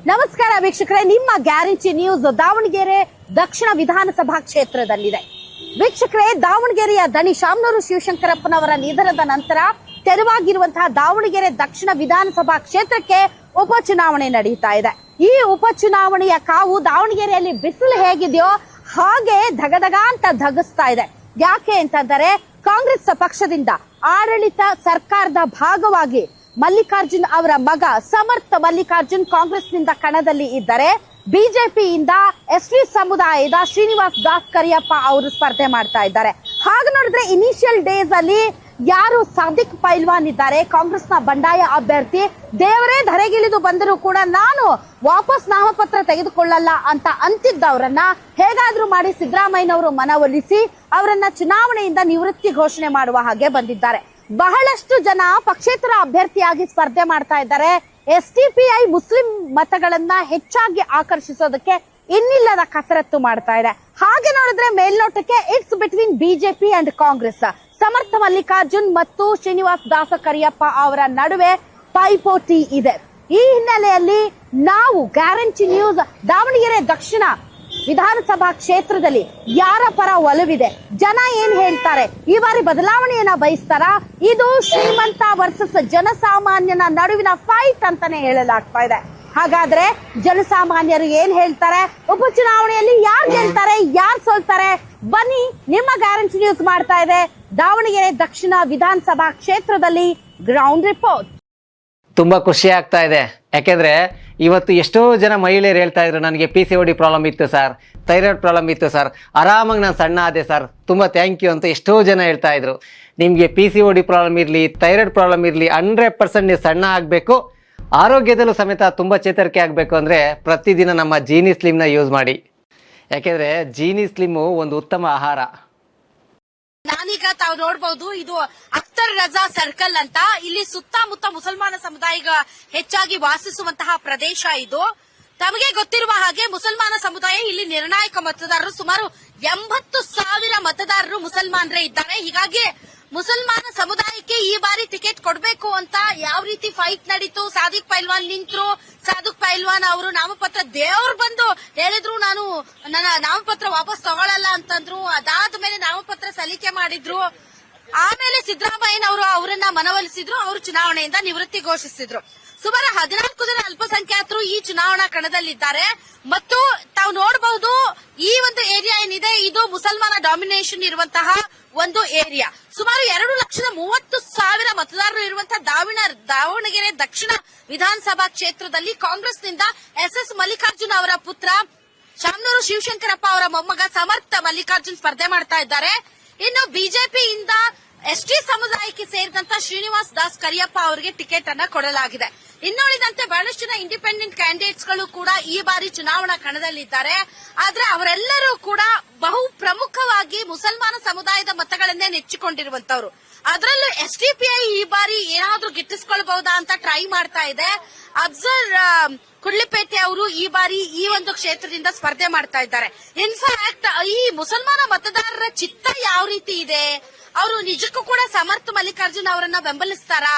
ನಮಸ್ಕಾರ ವೀಕ್ಷಕರೇ, ನಿಮ್ಮ ಗ್ಯಾರಂಟಿ ನ್ಯೂಸ್ ದಾವಣಗೆರೆ ದಕ್ಷಿಣ ವಿಧಾನಸಭಾ ಕ್ಷೇತ್ರದಲ್ಲಿದೆ. ವೀಕ್ಷಕರೇ, ದಾವಣಗೆರೆಯ ದಣಿ ಶಾಮನೂರು ಶಿವಶಂಕರಪ್ಪನವರ ನಿಧನದ ನಂತರ ತೆರವಾಗಿರುವಂತಹ ದಾವಣಗೆರೆ ದಕ್ಷಿಣ ವಿಧಾನಸಭಾ ಕ್ಷೇತ್ರಕ್ಕೆ ಉಪಚುನಾವಣೆ ನಡೆಯುತ್ತಾ ಇದೆ. ಈ ಉಪಚುನಾವಣೆಯ ಕಾವು ದಾವಣಗೆರೆಯಲ್ಲಿ ಬಿಸಿಲು ಹೇಗಿದೆಯೋ ಹಾಗೆ ಧಗಧಗ ಅಂತ ಧಗಿಸ್ತಾ ಇದೆ. ಯಾಕೆ ಅಂತಂದರೆ, ಕಾಂಗ್ರೆಸ್ ಪಕ್ಷದಿಂದ ಆಡಳಿತ ಸರ್ಕಾರದ ಭಾಗವಾಗಿ ಮಲ್ಲಿಕಾರ್ಜುನ್ ಅವರ ಮಗ ಸಮರ್ಥ ಮಲ್ಲಿಕಾರ್ಜುನ್ ಕಾಂಗ್ರೆಸ್ನಿಂದ ಕಣದಲ್ಲಿ ಇದ್ದರೆ, ಬಿಜೆಪಿಯಿಂದ ಎಸ್ಟಿ ಸಮುದಾಯದ ಶ್ರೀನಿವಾಸ್ ದಾಸ್ ಕರಿಯಪ್ಪ ಅವರು ಸ್ಪರ್ಧೆ ಮಾಡ್ತಾ ಇದ್ದಾರೆ. ಹಾಗೆ ನೋಡಿದ್ರೆ ಇನಿಷಿಯಲ್ ಡೇಸ್ ಅಲ್ಲಿ ಯಾರು ಸಾದಿಕ್ ಪೈಲ್ವಾನ್ ಇದ್ದಾರೆ, ಕಾಂಗ್ರೆಸ್ನ ಬಂಡಾಯ ಅಭ್ಯರ್ಥಿ, ದೇವರೇ ಧರೆಗಿಳಿದು ಬಂದರೂ ಕೂಡ ನಾನು ವಾಪಸ್ ನಾಮಪತ್ರ ತೆಗೆದುಕೊಳ್ಳಲ್ಲ ಅಂತ ಅಂತಿದ್ದವರನ್ನ ಹೇಗಾದ್ರೂ ಮಾಡಿ ಸಿದ್ದರಾಮಯ್ಯನವರು ಮನವೊಲಿಸಿ ಅವರನ್ನ ಚುನಾವಣೆಯಿಂದ ನಿವೃತ್ತಿ ಘೋಷಣೆ ಮಾಡುವ ಹಾಗೆ ಬಂದಿದ್ದಾರೆ. ಬಹಳಷ್ಟು ಜನ ಪಕ್ಷೇತರ ಅಭ್ಯರ್ಥಿಯಾಗಿ ಸ್ಪರ್ಧೆ ಮಾಡ್ತಾ ಇದ್ದಾರೆ. ಎಸ್ಡಿಪಿಐ ಮುಸ್ಲಿಂ ಮತಗಳನ್ನ ಹೆಚ್ಚಾಗಿ ಆಕರ್ಷಿಸೋದಕ್ಕೆ ಇನ್ನಿಲ್ಲದ ಕಸರತ್ತು ಮಾಡ್ತಾ ಇದೆ. ಹಾಗೆ ನೋಡಿದ್ರೆ ಮೇಲ್ನೋಟಕ್ಕೆ it's between BJP and Congress. ಸಮರ್ಥ ಮಲ್ಲಿಕಾರ್ಜುನ್ ಮತ್ತು ಶ್ರೀನಿವಾಸ್ ದಾಸ ಕರಿಯಪ್ಪ ಅವರ ನಡುವೆ ಪೈಪೋಟಿ ಇದೆ. ಈ ಹಿನ್ನೆಲೆಯಲ್ಲಿ ನಾವು ಗ್ಯಾರಂಟಿ ನ್ಯೂಸ್ ದಾವಣಗೆರೆ ದಕ್ಷಿಣ ವಿಧಾನಸಭಾ ಕ್ಷೇತ್ರದಲ್ಲಿ ಯಾರ ಪರ ಒಲವಿದೆ, ಜನ ಏನ್ ಹೇಳ್ತಾರೆ, ಈ ಬಾರಿ ಬದಲಾವಣೆಯನ್ನ ಬಯಸ್ತಾರ, ಇದು ಶ್ರೀಮಂತ ವರ್ಸಸ್ ಜನಸಾಮಾನ್ಯನ ನಡುವಿನ ಫೈಟ್ ಅಂತಾನೆ ಹೇಳಲಾಗ್ತಾ ಇದೆ. ಹಾಗಾದ್ರೆ ಜನಸಾಮಾನ್ಯರು ಏನ್ ಹೇಳ್ತಾರೆ, ಉಪಚುನಾವಣೆಯಲ್ಲಿ ಯಾರು ಗೆಲ್ತಾರೆ, ಯಾರು ಸೋಲ್ತಾರೆ, ಬನ್ನಿ ನಿಮ್ಮ ಗ್ಯಾರಂಟಿ ನ್ಯೂಸ್ ಮಾಡ್ತಾ ಇದೆ ದಾವಣಗೆರೆ ದಕ್ಷಿಣ ವಿಧಾನಸಭಾ ಕ್ಷೇತ್ರದಲ್ಲಿ ಗ್ರೌಂಡ್ ರಿಪೋರ್ಟ್. ತುಂಬಾ ಖುಷಿ ಆಗ್ತಾ ಇದೆ. ಯಾಕೆಂದ್ರೆ ಇವತ್ತು ಎಷ್ಟೋ ಜನ ಮಹಿಳೆಯರು ಹೇಳ್ತಾ ಇದ್ರು, ನನಗೆ PCOD ಪ್ರಾಬ್ಲಮ್ ಇತ್ತು ಸರ್, ಥೈರಾಯ್ಡ್ ಪ್ರಾಬ್ಲಮ್ ಇತ್ತು ಸರ್, ಆರಾಮಾಗಿ ನಾನು ಸಣ್ಣ ಆದೆ ಸರ್, ತುಂಬ ಥ್ಯಾಂಕ್ ಯು ಅಂತ ಎಷ್ಟೋ ಜನ ಹೇಳ್ತಾ ಇದ್ರು. ನಿಮಗೆ PCOD ಪ್ರಾಬ್ಲಮ್ ಇರಲಿ, ಥೈರಾಯ್ಡ್ ಪ್ರಾಬ್ಲಮ್ ಇರಲಿ, 100% ನೀವು ಸಣ್ಣ ಆಗಬೇಕು, ಆರೋಗ್ಯದಲ್ಲೂ ಸಮೇತ ತುಂಬ ಚೇತರಿಕೆ ಆಗಬೇಕು ಅಂದರೆ ಪ್ರತಿದಿನ ನಮ್ಮ ಜೀನಿ ಸ್ಲಿಮ್ನ ಯೂಸ್ ಮಾಡಿ. ಯಾಕೆಂದರೆ ಜೀನಿ ಸ್ಲಿಮ್ಮು ಒಂದು ಉತ್ತಮ ಆಹಾರ. ನಾನೀಗ ತಾವು ನೋಡಬಹುದು, ಇದು ಅಖ್ತರ್ ರಜಾ ಸರ್ಕಲ್ ಅಂತ, ಇಲ್ಲಿ ಸುತ್ತಮುತ್ತ ಮುಸಲ್ಮಾನ ಸಮುದಾಯ ಹೆಚ್ಚಾಗಿ ವಾಸಿಸುವಂತಹ ಪ್ರದೇಶ ಇದು. ತಮಗೆ ಗೊತ್ತಿರುವ ಹಾಗೆ ಮುಸಲ್ಮಾನ ಸಮುದಾಯ ಇಲ್ಲಿ ನಿರ್ಣಾಯಕ ಮತದಾರರು, ಸುಮಾರು 80,000 ಮತದಾರರು ಮುಸಲ್ಮಾನರೇ ಇದ್ದಾರೆ. ಹೀಗಾಗಿ ಮುಸಲ್ಮಾನ ಸಮುದಾಯಕ್ಕೆ ಈ ಬಾರಿ ಟಿಕೆಟ್ ಕೊಡಬೇಕು ಅಂತ ಯಾವ ರೀತಿ ಫೈಟ್ ನಡೀತು, ಸಾದಿಕ್ ಪೈಲ್ವಾನ್ ನಿಂತ್ರು, ಸಾದಿಕ್ ಪೈಲ್ವಾನ್ ಅವರು ನಾಮಪತ್ರ ದೇವ್ರು ಬಂದು ಹೇಳಿದ್ರು ನಾನು ನನ್ನ ನಾಮಪತ್ರ ವಾಪಸ್ ತಗೊಳ್ಳಲ್ಲ ಅಂತಂದ್ರು. ಅದಾದ್ಮೇಲೆ ನಾಮಪತ್ರ ಸಲ್ಲಿಕೆ ಮಾಡಿದ್ರು. ಆಮೇಲೆ ಸಿದ್ದರಾಮಯ್ಯನವರು ಅವರನ್ನ ಮನವೊಲಿಸಿದ್ರು, ಅವರು ಚುನಾವಣೆಯಿಂದ ನಿವೃತ್ತಿ ಘೋಷಿಸಿದ್ರು. ಸುಮಾರು 14 ಜನ ಅಲ್ಪಸಂಖ್ಯಾತರು ಈ ಚುನಾವಣಾ ಕಣದಲ್ಲಿದ್ದಾರೆ. ಮತ್ತು ತಾವು ನೋಡಬಹುದು, ಈ ಒಂದು ಏರಿಯಾ ಏನಿದೆ ಇದು ಮುಸಲ್ಮಾನ ಡಾಮಿನೇಷನ್ ಇರುವಂತಹ ಒಂದು ಏರಿಯಾ. ಸುಮಾರು 2,30,000 ಮತದಾರರು ಇರುವಂತಹ ದಾವಣಗೆರೆ ದಕ್ಷಿಣ ವಿಧಾನಸಭಾ ಕ್ಷೇತ್ರದಲ್ಲಿ ಕಾಂಗ್ರೆಸ್ನಿಂದ SS ಮಲ್ಲಿಕಾರ್ಜುನ್ ಅವರ ಪುತ್ರ ಶಾಮನೂರು ಶಿವಶಂಕರಪ್ಪ ಅವರ ಮೊಮ್ಮಗ ಸಮರ್ಥ ಮಲ್ಲಿಕಾರ್ಜುನ್ ಸ್ಪರ್ಧೆ ಮಾಡ್ತಾ ಇದ್ದಾರೆ. ಇನ್ನು ಬಿಜೆಪಿಯಿಂದ ಎಸ್ಟಿ ಸಮುದಾಯಕ್ಕೆ ಸೇರಿದಂತ ಶ್ರೀನಿವಾಸ್ ದಾಸ್ ಕರಿಯಪ್ಪ ಅವರಿಗೆ ಟಿಕೆಟ್ ಅನ್ನ ಕೊಡಲಾಗಿದೆ. ಇನ್ನುಳಿದಂತೆ ಬಹಳಷ್ಟು ಜನ ಇಂಡಿಪೆಂಡೆಂಟ್ ಕ್ಯಾಂಡಿಡೇಟ್ಸ್ ಗಳು ಕೂಡ ಈ ಬಾರಿ ಚುನಾವಣಾ ಕಣದಲ್ಲಿದ್ದಾರೆ. ಆದ್ರೆ ಅವರೆಲ್ಲರೂ ಕೂಡ ಬಹು ಪ್ರಮುಖವಾಗಿ ಮುಸಲ್ಮಾನ ಸಮುದಾಯದ ಮತಗಳನ್ನೇ ನೆಚ್ಚಿಕೊಂಡಿರುವಂತವರು. ಅದರಲ್ಲೂ SDPI ಈ ಬಾರಿ ಏನಾದ್ರೂ ಗಿಟ್ಟಿಸಿಕೊಳ್ಳಬಹುದಾ ಅಂತ ಟ್ರೈ ಮಾಡ್ತಾ ಇದೆ. ಅಫ್ಜಲ್ ಕುಡ್ಲಿಪೇಟೆ ಅವರು ಈ ಬಾರಿ ಈ ಒಂದು ಕ್ಷೇತ್ರದಿಂದ ಸ್ಪರ್ಧೆ ಮಾಡ್ತಾ ಇದ್ದಾರೆ. ಇನ್ಫ್ಯಾಕ್ಟ್ ಈ ಮುಸಲ್ಮಾನ ಮತದಾರರ ಚಿತ್ತ ಯಾವ ರೀತಿ ಇದೆ, ಅವರು ನಿಜಕ್ಕೂ ಕೂಡ ಸಮರ್ಥ ಮಲ್ಲಿಕಾರ್ಜುನ್ ಅವರನ್ನ ಬೆಂಬಲಿಸ್ತಾರಾ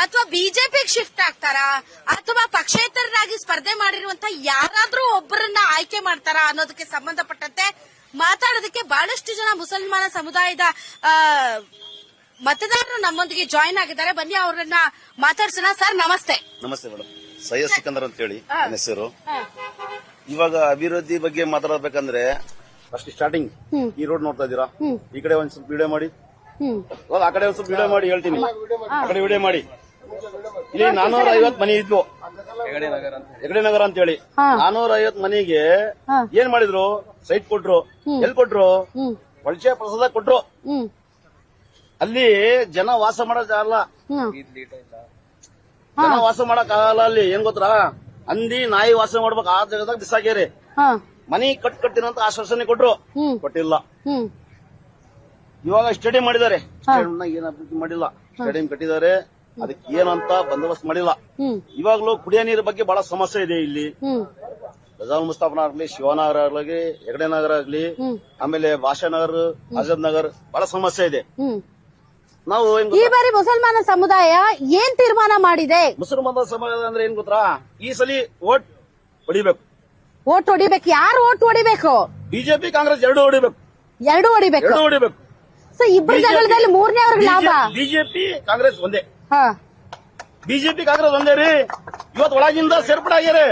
ಅಥವಾ ಬಿಜೆಪಿಗೆ ಶಿಫ್ಟ್ ಆಗ್ತಾರಾ ಅಥವಾ ಪಕ್ಷೇತರರಾಗಿ ಸ್ಪರ್ಧೆ ಮಾಡಿರುವಂತಹ ಯಾರಾದ್ರೂ ಒಬ್ಬರನ್ನ ಆಯ್ಕೆ ಮಾಡ್ತಾರಾ ಅನ್ನೋದಕ್ಕೆ ಸಂಬಂಧಪಟ್ಟಂತೆ ಮಾತಾಡೋದಕ್ಕೆ ಬಹಳಷ್ಟು ಜನ ಮುಸಲ್ಮಾನ ಸಮುದಾಯದ ಮತದಾರರು ನಮ್ಮೊಂದಿಗೆ ಜಾಯಿನ್ ಆಗಿದ್ದಾರೆ. ಬನ್ನಿ ಅವರನ್ನ ಮಾತಾಡ್ಸೋಣ. ಸರ್ ನಮಸ್ತೆ. ನಮಸ್ತೆ ಮೇಡಮ್, ಸೈಯದ್ ಸಿಕಂದರ್ ಅಂತ ಹೇಳಿ ನನ್ನ ಹೆಸರು. ಇವಾಗ ಅಭಿವೃದ್ಧಿ ಬಗ್ಗೆ ಮಾತಾಡಬೇಕಂದ್ರೆ ಫಸ್ಟ್ ಸ್ಟಾರ್ಟಿಂಗ್ ಈ ರೋಡ್ ನೋಡ್ತಾ ಇದ್ದೀರಾ, ಈ ಕಡೆ ಒಂದ್ ಸ್ವಲ್ಪ ವಿಡಿಯೋ ಮಾಡಿ, ಆ ಕಡೆ ಒಂದ್ ಸ್ವಲ್ಪ ವಿಡಿಯೋ ಮಾಡಿ ಹೇಳ್ತೀನಿ, ಆ ಕಡೆ ವಿಡಿಯೋ ಮಾಡಿ. ಇಲ್ಲಿ 450 ಮನೆ ಇದ್ವು, ಹೆಗಡೆ ನಗರ ಅಂತ ಹೇಳಿ. 450 ಮನೆಗೆ ಏನ್ ಮಾಡಿದ್ರು, ಸೈಟ್ ಕೊಟ್ರು. ಎಲ್ಲಿ ಕೊಟ್ರು? ಒಳ್ಳೆ ಪ್ರಸಾದ ಕೊಟ್ರು. ಅಲ್ಲಿ ಜನ ವಾಸ ಮಾಡಲ್ಲ, ಜನ ವಾಸ ಮಾಡಕ್ ಆಗಲ್ಲ. ಅಲ್ಲಿ ಏನ್ ಗೊತ್ತಾ, ಹಂದಿ ನಾಯಿ ವಾಸ ಮಾಡ್ಬೇಕು, ಆ ಜಾಗದಾಗ ಬಿಸಾಕ್ಯಾರಿ. ಮನಿ ಕಟ್ಟಿನ ಅಂತ ಆಶ್ವಾಸನೆ ಕೊಟ್ರು, ಕೊಟ್ಟಿಲ್ಲ. ಇವಾಗ ಸ್ಟೇಡಿಯಂ ಮಾಡಿದ್ದಾರೆ, ಸ್ಟೇಡಿಯಂನಾಗ ಏನ್ ಅಭಿವೃದ್ಧಿ ಮಾಡಿಲ್ಲ. ಸ್ಟೇಡಿಯಂ ಕಟ್ಟಿದ್ದಾರೆ, ಅದಕ್ಕೆ ಏನಂತ ಬಂದೋಬಸ್ತ್ ಮಾಡಿಲ್ಲ. ಇವಾಗ್ಲೂ ಕುಡಿಯೋ ನೀರು ಬಗ್ಗೆ ಬಹಳ ಸಮಸ್ಯೆ ಇದೆ ಇಲ್ಲಿ. ರಜಾಲ್ ಮುಸ್ತಾಫ್ ಆಗ್ಲಿ, ಶಿವನಗರ ಆಗ್ಲಿ, ಹೆಗಡೆ ನಗರ ಆಗ್ಲಿ, ಆಮೇಲೆ ಭಾಷಾನಗರ್, ಆಜಾದ್ ನಗರ್ ಬಹಳ ಸಮಸ್ಯೆ ಇದೆ. ನಾವು ಈ ಬಾರಿ ಮುಸಲ್ಮಾನ ಸಮುದಾಯ ಏನ್ ತೀರ್ಮಾನ ಮಾಡಿದೆ? ಮುಸಲ್ಮಾನ ಸಮುದಾಯ ಅಂದ್ರೆ ಏನ್ ಗೊತ್ತಾ, ಈ ಸಲ ವೋಟ್ ಹೊಡಿಬೇಕು. ಓಟ್ ಹೊಡಿಬೇಕು. ಯಾರು ಓಟ್ ಹೊಡಿಬೇಕು? ಬಿಜೆಪಿ ಕಾಂಗ್ರೆಸ್ ಎರಡು ಹೊಡಿಬೇಕು. ಎರಡು ಹೊಡಿಬೇಕು. ಎರಡು ಹೊಡಿಬೇಕು. ಸೊ ಇಬ್ಬರು ಜಗಳದಲ್ಲಿ ಮೂರನೇ ಅವ್ರಿಗೆ ಲಾಭ. ಬಿಜೆಪಿ ಕಾಂಗ್ರೆಸ್ ಒಂದೇ. ಹಾ, ಬಿಜೆಪಿ ಕಾಂಗ್ರೆಸ್ ಒಂದೇ ರೀ. ಇವತ್ತು ಒಳಗಿಂದ ಸೇರ್ಪಡೆ ಆಗ್ಯಾರೆ.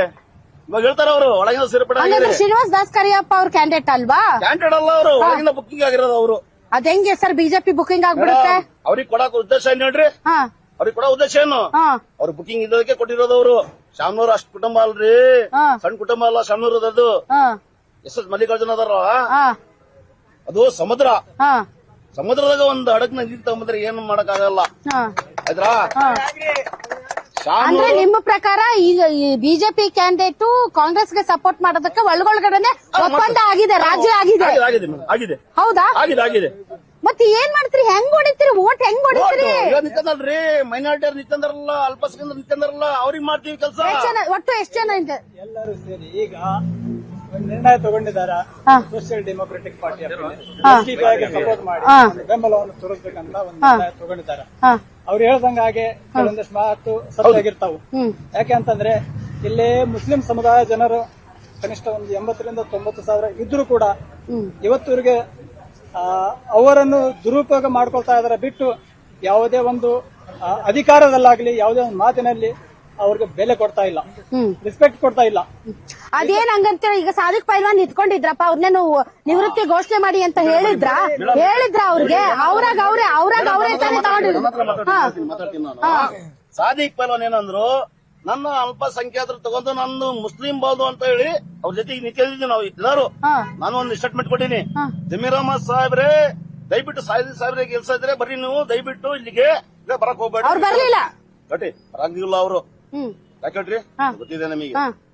ಇವಾಗ ಹೇಳ್ತಾರ ಅವರು ಒಳಗಿಂದ ಸೇರ್ಪಡೆ ಹಂಗಂದ್ರೆ ಆಗ್ಯಾರೆ. ಶ್ರೀನಿವಾಸ್ ದಾಸ್ ಕರಿಯಪ್ಪ ಅವ್ರ ಕ್ಯಾಂಡಿಡೇಟ್ ಅಲ್ವಾ? ಕ್ಯಾಂಡಿಡೇಟ್ ಅಲ್ಲ ಅವರು, ಒಳಗಿಂದ ಬುಕ್ಕಿಂಗ್ ಆಗಿರೋದು ಅವರು. ಅದ್ ಹೆಂಗೆ ಸರ್ ಬಿಜೆಪಿ ಬುಕಿಂಗ್ ಆಗ್ಬಿಡುತ್ತೆ? ಅವ್ರಿಗೆ ಕೊಡಕ್ ಉದ್ದೇಶ ಏನ್ ಹೇಳ್ರಿ? ಹಾ ಅವ್ರಿಗೆ ಕೊಡೋ ಉದ್ದೇಶ ಏನು? ಹಾ ಅವ್ರ ಬುಕಿಂಗ್ ಇದ್ದದಕ್ಕೆ ಕೊಟ್ಟಿರೋದು ಅವರು. ಶಾಮನೂರ್ ಅಷ್ಟ್ ಕುಟುಂಬ ಅಲ್ರಿ, ಹಾ. ಸಣ್ಣ ಕುಟುಂಬ ಅಲ್ಲ ಶಾಮನೂರ್ ಅದು. ಹಾ ಎಸ್ ಮಲ್ಲಿಕಾರ್ಜುನ ಅದಾರ, ಹಾ ಅದು ಸಮುದ್ರ. ಹಾ ಸಮುದ್ರದಾಗ ಒಂದ್ ಹಡಕ್ನ ನೀರ್ ತಗೊಂಡ್ರೆ ಏನು ಮಾಡಕ್ ಆಗಲ್ಲ. ಹಾ ಆಯ್ತಾ? ಹಾ. ಅಂದ್ರೆ ನಿಮ್ಮ ಪ್ರಕಾರ ಈಗ ಈ ಬಿಜೆಪಿ ಕ್ಯಾಂಡಿಡೇಟ್ ಕಾಂಗ್ರೆಸ್ಗೆ ಸಪೋರ್ಟ್ ಮಾಡೋದಕ್ಕೆ ಒಳಗೊಳಗಡೆ ಒಪ್ಪಂದ ಆಗಿದೆ, ರಾಜ್ಯ ಆಗಿದೆ. ಆಗಿದೆ ಮೇಡಮ್, ಆಗಿದೆ ಹೌದಾ? ಆಗಿದೆ ಆಗಿದೆ. ಮತ್ತೆ ಏನ್ ಮಾಡ್ತೀರಿ? ಹೆಂಗ್ ಹೊಡಿತೀರಿ? ಓಟ್ ಹೆಂಗ್ ಹೊಡಿತೀರಿ? ನಿಂತಂದ್ರಿ ಮೈನಾರಿಟಿ ನಿಂತಂದ್ರಲ್ಲ, ಅಲ್ಪಸಂಖ್ಯಾತರು ನಿಂತಂದ್ರಲ್ಲ, ಅವ್ರಿಗೆ ಮಾಡ್ತೀವಿ ಕೆಲಸ. ಒಟ್ಟು ಎಷ್ಟು ಜನ ಇದೆ? ಎಲ್ಲರೂ ಸೇರಿ ಈಗ ಒಂದು ನಿರ್ಣಯ ತಗೊಂಡಿದ್ದಾರ. ಹಾ. ಸೋಷಿಯಲ್ ಡೆಮೊಕ್ರೆಟಿಕ್ ಪಾರ್ಟಿ ಹಾ. ಸಪೋರ್ಟ್ ಮಾಡಿ ಹಾ. ಒಂದು ಬೆಂಬಲವನ್ನು ತೋರಿಸ್ಬೇಕಂತ ಒಂದು ನಿರ್ಣಯ ತಗೊಂಡಿದ್ದಾರೆ. ಹಾ. ಅವ್ರು ಹೇಳ್ದಂಗ ಹಾಗೆ ಕೆಲವೊಂದಷ್ಟು ಮಾತು ಸತ್ಯಾಗಿರ್ತಾವು. ಹ್ಮ್. ಯಾಕೆ ಅಂತಂದ್ರೆ ಇಲ್ಲಿ ಮುಸ್ಲಿಂ ಸಮುದಾಯ ಜನರು ಕನಿಷ್ಠ ಒಂದು 80,000 to 90,000 ಇದ್ರೂ ಕೂಡ ಇವತ್ತುವರೆಗೆ ಅವರನ್ನು ದುರುಪಯೋಗ ಮಾಡ್ಕೊಳ್ತಾ ಇದಾರೆ ಬಿಟ್ಟು ಯಾವುದೇ ಒಂದು ಅಧಿಕಾರದಲ್ಲಾಗ್ಲಿ ಯಾವುದೇ ಒಂದು ಮಾತಿನಲ್ಲಿ ಅವ್ರಿಗೆ ಬೆಲೆ ಕೊಡ್ತಾ ಇಲ್ಲ, ರೆಸ್ಪೆಕ್ಟ್ ಕೊಡ್ತಾ ಇಲ್ಲ. ಅದೇನ್ ಹಂಗಂತ ಈಗ ಸಾದಿಕ್ ಪೈಲ್ವಾನ್ ನಿಂತ್ಕೊಂಡಿದ್ರಪ್ಪ, ಅವ್ರನ್ನೇನು ನಿವೃತ್ತಿ ಘೋಷಣೆ ಮಾಡಿ ಅಂತ ಹೇಳಿದ್ರ ಅವ್ರಿಗೆ? ಅವ್ರಾಗ ಅವರೇ ತಾನೇ ತಗೊಂಡಿದ್ರು. ಮಾತಾಡ್ತೀನಿ ನಾನು. ಸಾದಿಕ್ ಪೈಲ್ವಾನ್ ಏನಂದ್ರು, ನನ್ನ ಅಲ್ಪಸಂಖ್ಯಾತರು ತಗೊಂಡು ನನ್ನ ಮುಸ್ಲಿಂ ಬಾದು ಅಂತ ಹೇಳಿ ಅವ್ರ ಜೊತೆಗೆ ನಿಂತಿದ್ದೀವಿ ನಾವು ಎಲ್ಲರೂ. ನಾನು ಒಂದು ಸ್ಟೇಟ್ಮೆಂಟ್ ಕೊಟ್ಟಿನಿ, ಜಮೀರ್ ಅಹಮದ್ ಸಾಹೇಬ್ರೆ ದಯವಿಟ್ಟು ಸಾಹೇಬ್ರೆ ಕೆಲಸ ಇದ್ರೆ ಬರ್ರಿ, ನೀವು ದಯವಿಟ್ಟು ಇಲ್ಲಿಗೆ ಬರಕ್ ಹೋಗ್ಬೇಡಿ. ಅವ್ರು ಬರ್ಲಿಲ್ಲ. ಕಟ್ಟಿ ಬರಂಗಿಲ್ಲ ಅವರು. ಯಾಕೆ ಹೇಳ್ರಿ? ಗೊತ್ತಿದೆ ನಮಗೆ.